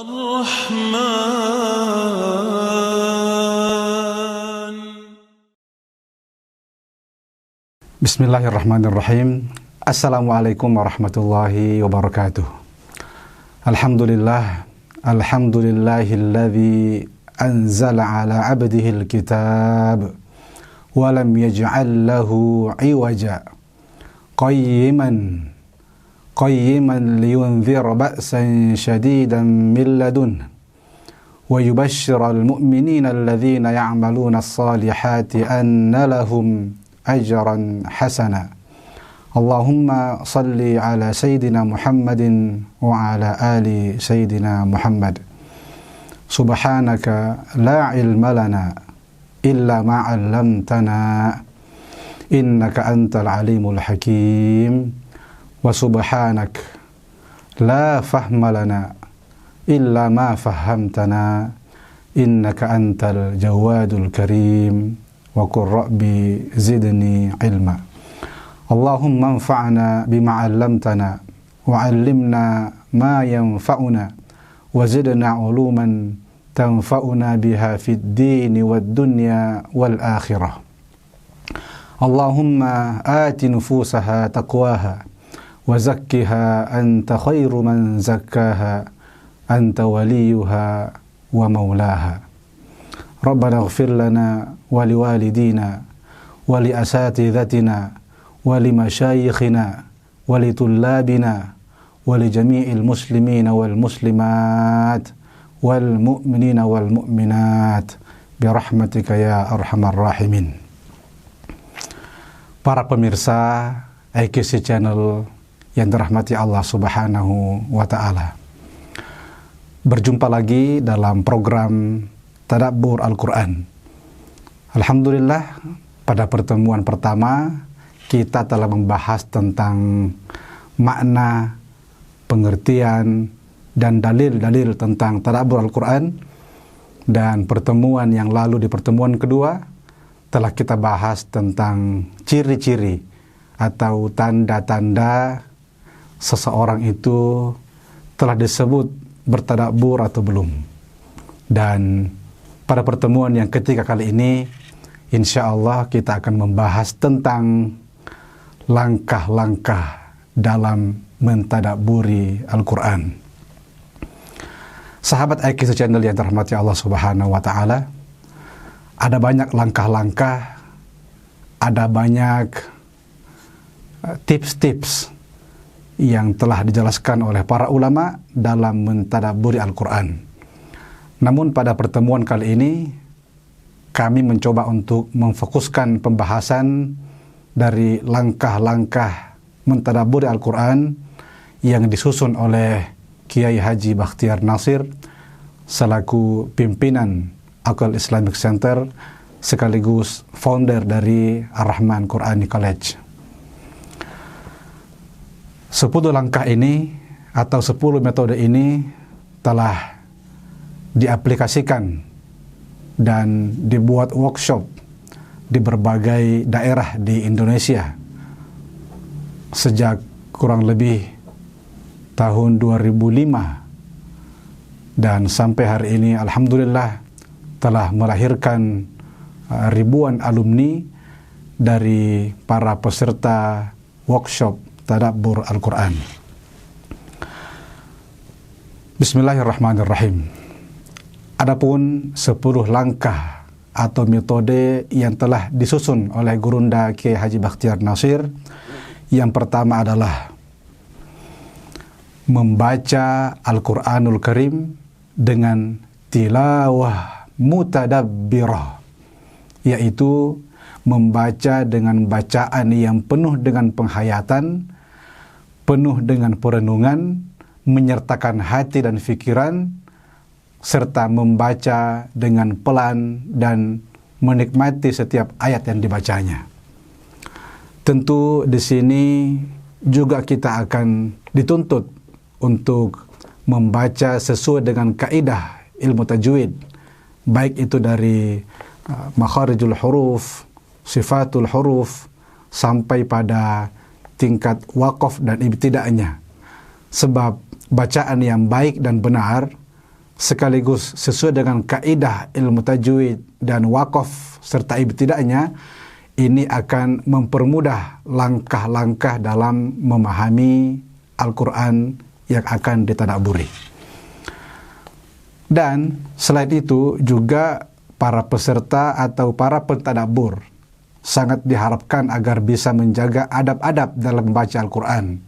الرحمن. Bismillahirrahmanirrahim. Assalamualaikum warahmatullahi wabarakatuh. Alhamdulillahilladzi anzala ala abdihil kitab wa lam yaj'al lahu iwaja qayyiman liyunzira ba'san shadidan min ladun wa yubashshiral mu'minina alladhina ya'maluna as-salihati anna lahum ajran hasana. Allahumma salli ala Sayyidina Muhammadin wa ala ali Sayyidina Muhammad. Subhanaka la ilma lana illa ma 'allamtana innaka antal alimul hakim. Wa subhanak la fahma lana illa ma fahamtana innaka antal jawadul karim. Wa qur rabbi zidni ilma. Allahumma anfa'na bima 'allamtana wa 'allimna ma yanfa'una wa zidna 'uluman tanfa'una biha fid dini wad dunya wal akhirah. Allahumma ati nufusaha taqwaha wa zakkiha anta khairu man zakkaha anta waliyuha wa maulaha. Rabbana ighfir lana wa liwalidina wa li asatidatina wa li masyayikhina wa li tullabina wa li jami'il muslimina wal muslimat wal mu'minina wal mu'minat bi rahmatika ya arhamar rahimin. Para pemirsa IQC Channel yang dirahmati Allah Subhanahu wa taala. Berjumpa lagi dalam program Tadabbur Al-Quran. Alhamdulillah, pada pertemuan pertama kita telah membahas tentang makna, pengertian, dan dalil-dalil tentang Tadabbur Al-Quran. Dan pertemuan yang lalu, di pertemuan kedua, telah kita bahas tentang ciri-ciri atau tanda-tanda seseorang itu telah disebut bertadabbur atau belum. Dan pada pertemuan yang ketiga kali ini, insya Allah kita akan membahas tentang langkah-langkah dalam mentadabburi Al-Quran. Sahabat IQC Channel yang dirahmati Allah Subhanahu wa taala, ada banyak langkah-langkah, ada banyak tips-tips yang telah dijelaskan oleh para ulama dalam mentadabburi Al-Quran. Namun pada pertemuan kali ini kami mencoba untuk memfokuskan pembahasan dari langkah-langkah mentadabburi Al-Quran yang disusun oleh Kiai Haji Bakhtiar Nasir selaku pimpinan Aqil Islamic Center sekaligus founder dari Ar-Rahman Quranic College. 10 langkah ini atau 10 metode ini telah diaplikasikan dan dibuat workshop di berbagai daerah di Indonesia sejak kurang lebih tahun 2005 dan sampai hari ini alhamdulillah telah melahirkan ribuan alumni dari para peserta workshop Tadabbur Al-Quran. Bismillahirrahmanirrahim. Adapun 10 langkah atau metode yang telah disusun oleh Gurunda Kiai Haji Bakhtiar Nasir. Yang pertama adalah membaca Al-Quranul Karim dengan tilawah mutadabbirah, yaitu membaca dengan bacaan yang penuh dengan penghayatan, penuh dengan perenungan, menyertakan hati dan pikiran, serta membaca dengan pelan dan menikmati setiap ayat yang dibacanya. Tentu di sini juga kita akan dituntut untuk membaca sesuai dengan kaidah ilmu tajwid, baik itu dari makharijul huruf, sifatul huruf, sampai pada tingkat waqaf dan ibtida'nya. Sebab bacaan yang baik dan benar sekaligus sesuai dengan kaidah ilmu tajwid dan waqaf serta ibtida'nya, ini akan mempermudah langkah-langkah dalam memahami Al-Quran yang akan ditadabburi. Dan selain itu juga para peserta atau para pentadabbur sangat diharapkan agar bisa menjaga adab-adab dalam membaca Al-Quran.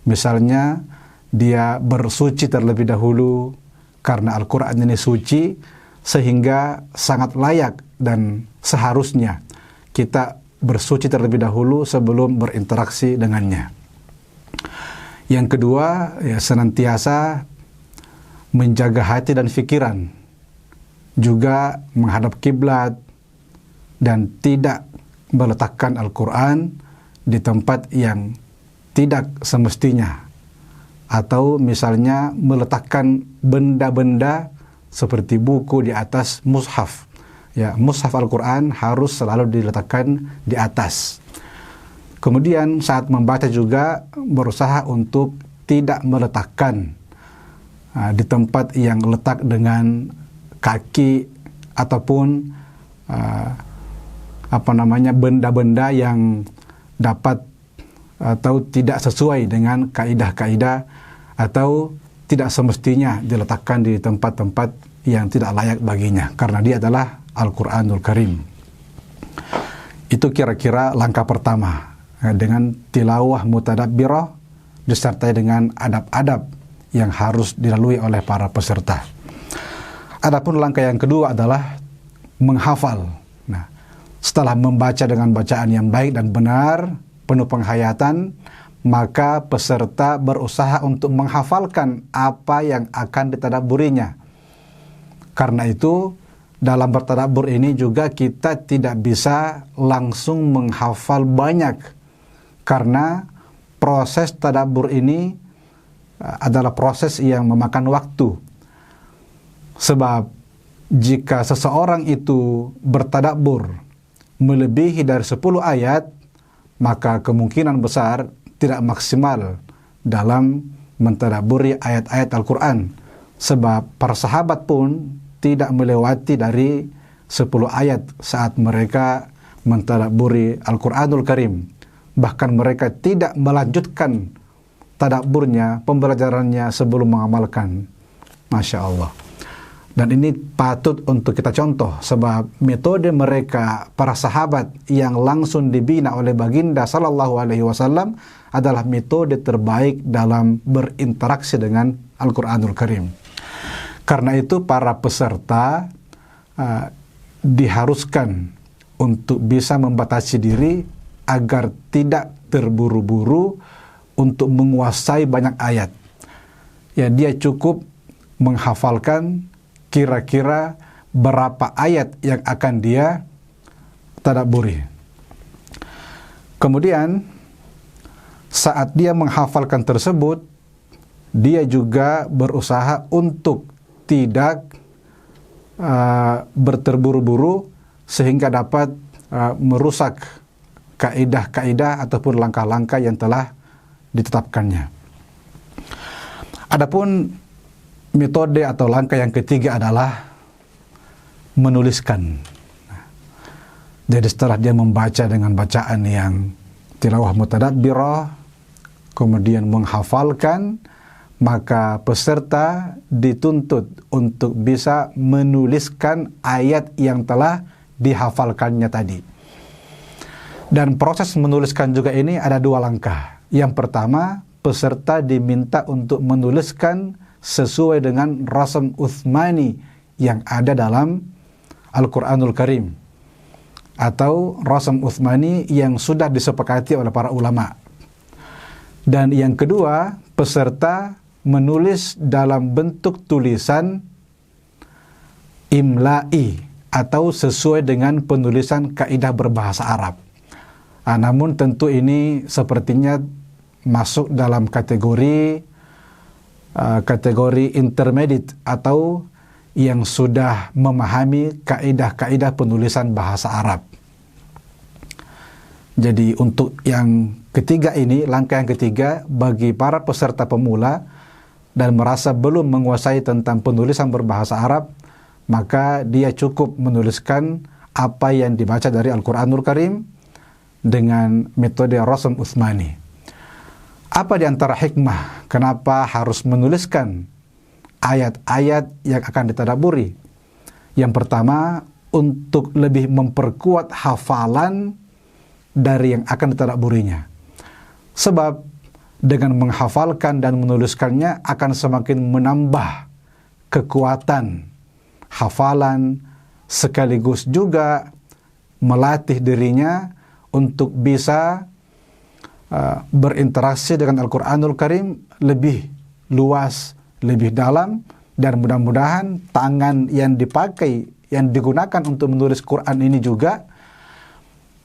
Misalnya dia bersuci terlebih dahulu, karena Al-Quran ini suci, sehingga sangat layak dan seharusnya kita bersuci terlebih dahulu sebelum berinteraksi dengannya. Yang kedua, ya, senantiasa menjaga hati dan pikiran, juga menghadap kiblat dan tidak meletakkan Al-Quran di tempat yang tidak semestinya, atau misalnya meletakkan benda-benda seperti buku di atas mushaf. Ya, mushaf Al-Quran harus selalu diletakkan di atas. Kemudian saat membaca juga berusaha untuk tidak meletakkan di tempat yang letak dengan kaki ataupun benda-benda yang dapat atau tidak sesuai dengan kaidah-kaidah atau tidak semestinya diletakkan di tempat-tempat yang tidak layak baginya, karena dia adalah Al-Quranul Karim. Itu kira-kira langkah pertama, dengan tilawah mutadabbirah disertai dengan adab-adab yang harus dilalui oleh para peserta. Adapun langkah yang kedua adalah menghafal. Nah, setelah membaca dengan bacaan yang baik dan benar, penuh penghayatan, maka peserta berusaha untuk menghafalkan apa yang akan ditadabburinya. Karena itu, dalam bertadabbur ini juga kita tidak bisa langsung menghafal banyak, karena proses tadabbur ini adalah proses yang memakan waktu. Sebab jika seseorang itu bertadabbur melebihi dari 10 ayat, maka kemungkinan besar tidak maksimal dalam mentadabburi ayat-ayat Al-Quran. Sebab para sahabat pun tidak melewati dari 10 ayat saat mereka mentadabburi Al-Quranul Karim. Bahkan mereka tidak melanjutkan tadabburnya, pembelajarannya sebelum mengamalkan. Masya Allah. Dan ini patut untuk kita contoh, sebab metode mereka, para sahabat yang langsung dibina oleh baginda sallallahu alaihi wasallam adalah metode terbaik dalam berinteraksi dengan Al-Quranul Karim. Karena itu para peserta diharuskan untuk bisa membatasi diri agar tidak terburu-buru untuk menguasai banyak ayat. Ya, dia cukup menghafalkan kira-kira berapa ayat yang akan dia tadabburi. Kemudian saat dia menghafalkan tersebut, dia juga berusaha untuk tidak berterburu-buru sehingga dapat merusak kaidah-kaidah ataupun langkah-langkah yang telah ditetapkannya. Adapun metode atau langkah yang ketiga adalah menuliskan. Jadi setelah dia membaca dengan bacaan yang tilawah mutadabbirah, kemudian menghafalkan, maka peserta dituntut untuk bisa menuliskan ayat yang telah dihafalkannya tadi. Dan proses menuliskan juga ini ada 2 langkah. Yang pertama, peserta diminta untuk menuliskan sesuai dengan rasam Utsmani yang ada dalam Al-Quranul Karim, atau rasam Utsmani yang sudah disepakati oleh para ulama. Dan yang kedua, peserta menulis dalam bentuk tulisan imla'i atau sesuai dengan penulisan kaidah berbahasa Arab. Namun tentu ini sepertinya masuk dalam kategori intermediate atau yang sudah memahami kaidah-kaidah penulisan bahasa Arab. Jadi untuk yang ketiga ini, langkah yang ketiga bagi para peserta pemula, dan merasa belum menguasai tentang penulisan berbahasa Arab, maka dia cukup menuliskan apa yang dibaca dari Al-Quranul Karim dengan metode Rasm Utsmani. Apa di antara hikmah kenapa harus menuliskan ayat-ayat yang akan ditadaburi? Yang pertama, untuk lebih memperkuat hafalan dari yang akan ditadaburinya. Sebab dengan menghafalkan dan menuliskannya akan semakin menambah kekuatan hafalan, sekaligus juga melatih dirinya untuk bisa berinteraksi dengan Al-Quranul Karim lebih luas, lebih dalam, dan mudah-mudahan tangan yang dipakai, yang digunakan untuk menulis Quran ini juga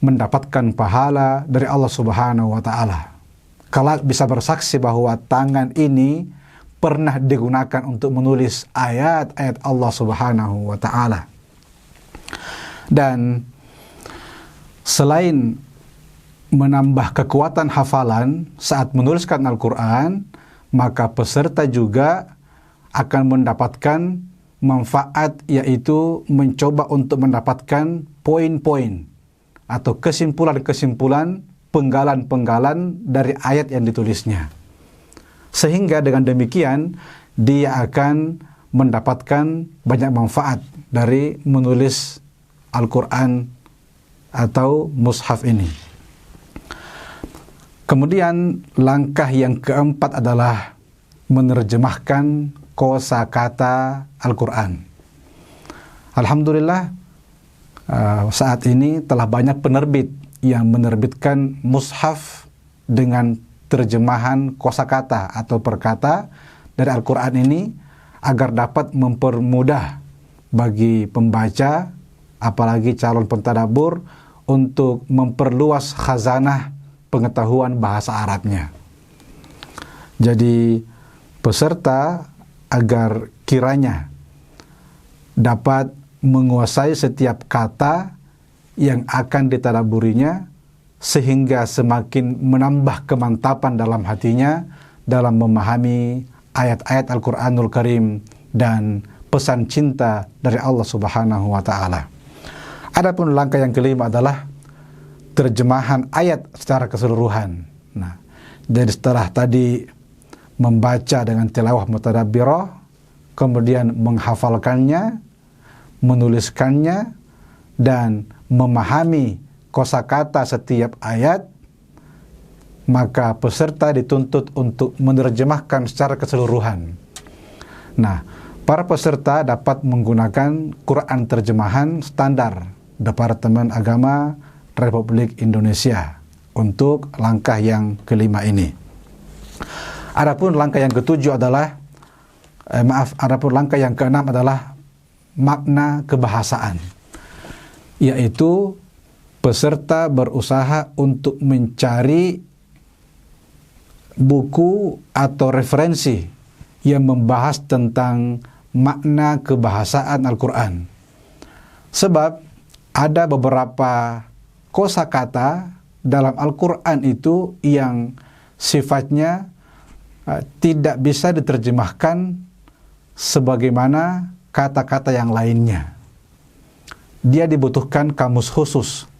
mendapatkan pahala dari Allah Subhanahu wa Ta'ala. Kalau bisa bersaksi bahwa tangan ini pernah digunakan untuk menulis ayat-ayat Allah Subhanahu wa Ta'ala. Dan selain menambah kekuatan hafalan saat menuliskan Al-Quran, maka peserta juga akan mendapatkan manfaat, yaitu mencoba untuk mendapatkan poin-poin atau kesimpulan-kesimpulan, penggalan-penggalan dari ayat yang ditulisnya. Sehingga dengan demikian dia akan mendapatkan banyak manfaat dari menulis Al-Quran atau mushaf ini. Kemudian langkah yang keempat adalah menerjemahkan kosakata Al-Quran. Alhamdulillah, saat ini telah banyak penerbit yang menerbitkan mushaf dengan terjemahan kosakata atau perkata dari Al-Quran ini agar dapat mempermudah bagi pembaca, apalagi calon pentadabbur, untuk memperluas khazanah pengetahuan bahasa Arabnya. Jadi peserta agar kiranya dapat menguasai setiap kata yang akan ditadaburinya, sehingga semakin menambah kemantapan dalam hatinya dalam memahami ayat-ayat Al-Quranul Karim dan pesan cinta dari Allah Subhanahu wa Ta'ala. Adapun langkah yang kelima adalah terjemahan ayat secara keseluruhan. Nah, jadi setelah tadi membaca dengan tilawah mutadabbirah, kemudian menghafalkannya, menuliskannya, dan memahami kosakata setiap ayat, maka peserta dituntut untuk menerjemahkan secara keseluruhan. Nah, para peserta dapat menggunakan Quran terjemahan standar Departemen Agama Republik Indonesia untuk langkah yang kelima ini. Adapun langkah yang ketujuh adalah adapun langkah yang keenam adalah makna kebahasaan, yaitu peserta berusaha untuk mencari buku atau referensi yang membahas tentang makna kebahasaan Al-Quran. Sebab ada beberapa kosakata dalam Al-Quran itu yang sifatnya tidak bisa diterjemahkan sebagaimana kata-kata yang lainnya. Dia dibutuhkan kamus khusus.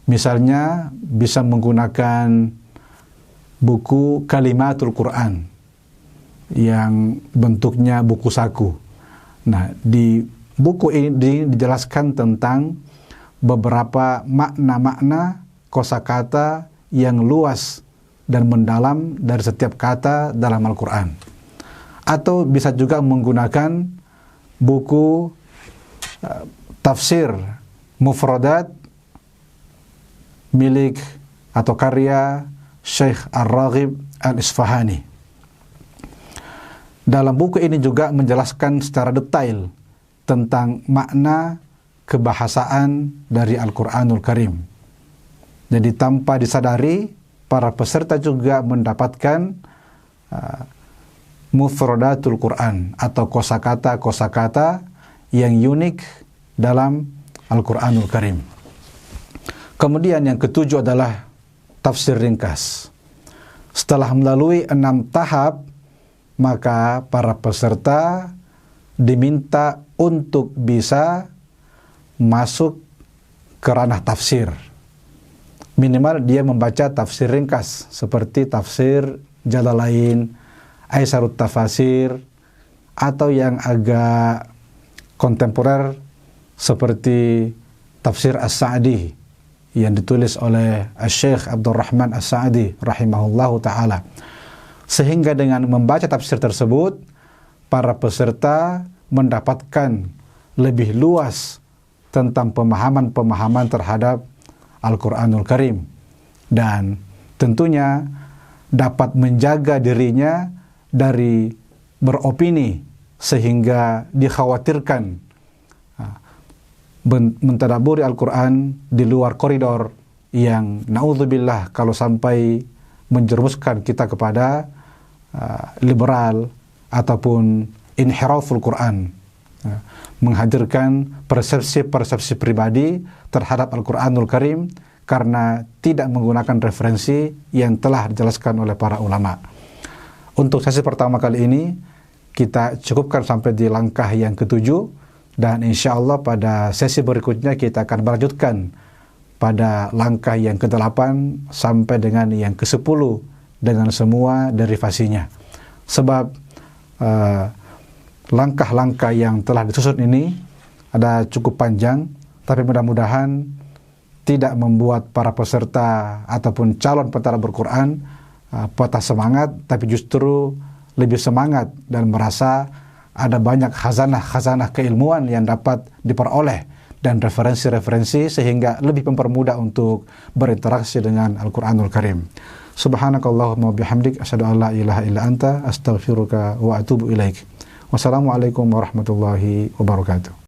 Misalnya bisa menggunakan buku Kalimatul Quran yang bentuknya buku saku. Nah, di buku ini dijelaskan tentang beberapa makna-makna kosakata yang luas dan mendalam dari setiap kata dalam Al-Quran. Atau bisa juga menggunakan buku tafsir mufradat milik atau karya Syekh Ar-Raghib Al-Isfahani. Dalam buku ini juga menjelaskan secara detail tentang makna kebahasaan dari Al-Quranul Karim. Jadi tanpa disadari, para peserta juga mendapatkan mufradatul Quran atau kosakata-kosakata yang unik dalam Al-Quranul Karim. Kemudian yang ketujuh adalah tafsir ringkas. Setelah melalui 6 tahap maka para peserta diminta untuk bisa masuk ke ranah tafsir. Minimal dia membaca tafsir ringkas seperti tafsir Jalalain, Aisarut Tafasir, atau yang agak kontemporer seperti tafsir As-Sa'di yang ditulis oleh Syekh Abdurrahman As-Sa'di rahimahullahu ta'ala. Sehingga dengan membaca tafsir tersebut, para peserta mendapatkan lebih luas tentang pemahaman-pemahaman terhadap Al-Quranul Karim, dan tentunya dapat menjaga dirinya dari beropini sehingga dikhawatirkan mentadaburi Al-Quran di luar koridor yang naudzubillah kalau sampai menjerumuskan kita kepada liberal ataupun inhiraful Quran, menghadirkan persepsi-persepsi pribadi terhadap Al-Quranul Karim karena tidak menggunakan referensi yang telah dijelaskan oleh para ulama. Untuk sesi pertama kali ini kita cukupkan sampai di langkah yang ketujuh, dan insya Allah pada sesi berikutnya kita akan melanjutkan pada langkah yang ke-8 sampai dengan yang ke-10 dengan semua derivasinya. Sebab langkah-langkah yang telah disusun ini ada cukup panjang, tapi mudah-mudahan tidak membuat para peserta ataupun calon pentadabbur Quran patah semangat, tapi justru lebih semangat dan merasa ada banyak khazanah-khazanah keilmuan yang dapat diperoleh dan referensi-referensi sehingga lebih mempermudah untuk berinteraksi dengan Al-Quranul Karim. Subhanakallahumma bihamdik, asyhadu an la ilaha illa anta, astaghfiruka wa atubu ilaik. Wassalamualaikum warahmatullahi wabarakatuh.